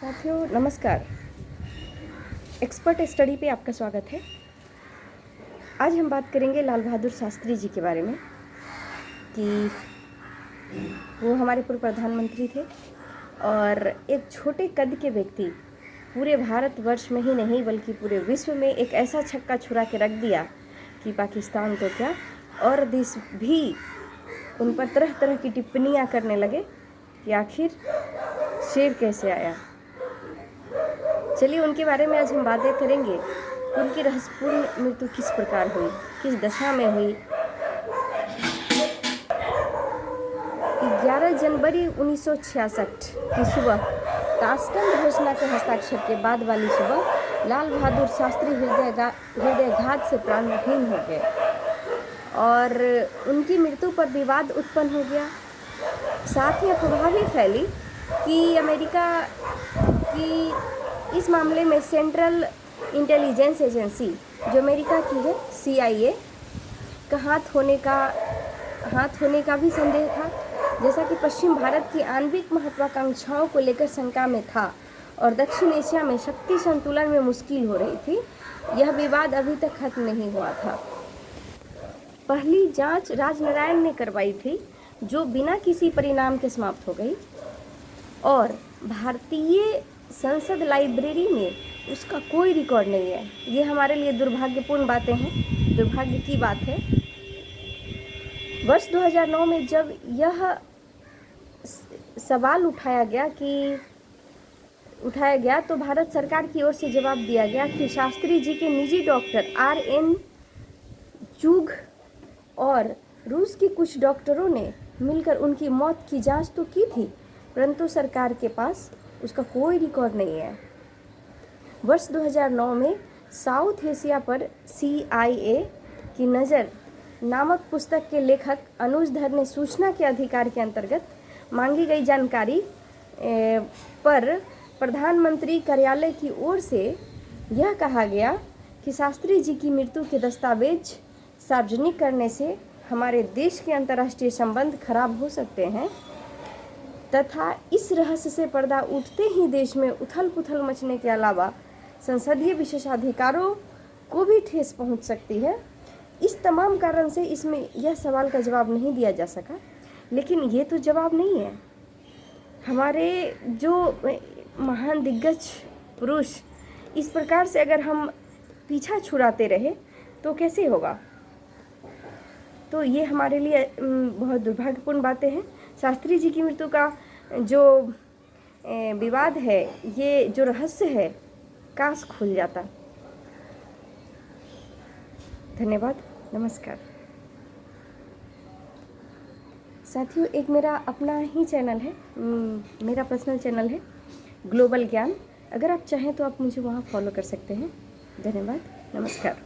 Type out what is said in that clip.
साथियों नमस्कार। Expert study पे आपका स्वागत है। आज हम बात करेंगे लाल बहादुर शास्त्री जी के बारे में कि वो हमारे पूर्व प्रधानमंत्री थे और एक छोटे कद के व्यक्ति पूरे भारतवर्ष में ही नहीं बल्कि पूरे विश्व में एक ऐसा छक्का छुड़ा के रख दिया कि पाकिस्तान तो क्या और देश भी उन पर तरह तरह की टिप्पणियां करने लगे कि आखिर शेर कैसे आया। चलिए उनके बारे में आज हम बातें करेंगे। उनकी रहस्यपूर्ण मृत्यु किस प्रकार हुई, किस दशा में हुई। 11 जनवरी 1966 की सुबह ताशकंद घोषणा के हस्ताक्षर के बाद वाली सुबह लाल बहादुर शास्त्री हृदयघात से प्राणहीन हो गए और उनकी मृत्यु पर विवाद उत्पन्न हो गया। साथ ही अफवाह भी फैली कि अमेरिका की इस मामले में सेंट्रल इंटेलिजेंस एजेंसी जो अमेरिका की है CIA का हाथ होने का भी संदेह था, जैसा कि पश्चिम भारत की आणविक महत्वाकांक्षाओं को लेकर शंका में था और दक्षिण एशिया में शक्ति संतुलन में मुश्किल हो रही थी। यह विवाद अभी तक खत्म नहीं हुआ था। पहली जांच राजनारायण ने करवाई थी जो बिना किसी परिणाम के समाप्त हो गई और भारतीय संसद लाइब्रेरी में उसका कोई रिकॉर्ड नहीं है। ये हमारे लिए दुर्भाग्यपूर्ण बातें हैं, दुर्भाग्य की बात है। वर्ष 2009 में जब यह सवाल उठाया गया तो भारत सरकार की ओर से जवाब दिया गया कि शास्त्री जी के निजी डॉक्टर RN चुघ और रूस के कुछ डॉक्टरों ने मिलकर उनकी मौत की जांच तो की थी, परंतु सरकार के पास उसका कोई रिकॉर्ड नहीं है। वर्ष 2009 में साउथ एशिया पर CIA की नज़र नामक पुस्तक के लेखक अनुज धर ने सूचना के अधिकार के अंतर्गत मांगी गई जानकारी पर प्रधानमंत्री कार्यालय की ओर से यह कहा गया कि शास्त्री जी की मृत्यु के दस्तावेज सार्वजनिक करने से हमारे देश के अंतर्राष्ट्रीय संबंध खराब हो सकते हैं तथा इस रहस्य से पर्दा उठते ही देश में उथल पुथल मचने के अलावा संसदीय विशेषाधिकारों को भी ठेस पहुंच सकती है। इस तमाम कारण से इसमें यह सवाल का जवाब नहीं दिया जा सका। लेकिन ये तो जवाब नहीं है। हमारे जो महान दिग्गज पुरुष इस प्रकार से अगर हम पीछा छुड़ाते रहे तो कैसे होगा। तो ये हमारे लिए बहुत दुर्भाग्यपूर्ण बातें हैं। शास्त्री जी की मृत्यु का जो विवाद है, ये जो रहस्य है, काश खुल जाता। धन्यवाद, नमस्कार। साथियों एक मेरा अपना ही चैनल है, मेरा पर्सनल चैनल है ग्लोबल ज्ञान। अगर आप चाहें तो आप मुझे वहाँ फॉलो कर सकते हैं। धन्यवाद, नमस्कार।